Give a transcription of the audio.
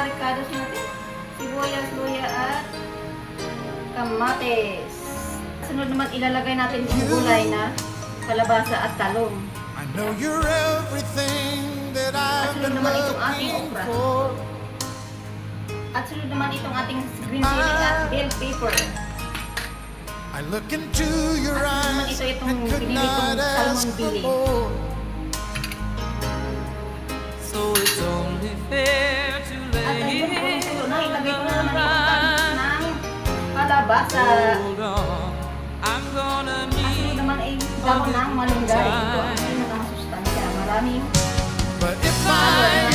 ricados natin. Sibuyas, luya at kamatis. Sunod naman ilalagay natin yung gulay na kalabasa at talong. I know you're everything that I've been looking for. At sunod naman itong ating green chili at bell pepper. I look into your At eyes ito and could pinili not kong ask salmon for billy. more. So it's only fair to At ayun po yung tulo na, ilagay ko na naman yung tamis ng kalabasa. hold on. I'm gonna At sunod naman ay dahon ng malunggay. Ito ang pinaka masustansya. Maraming But if I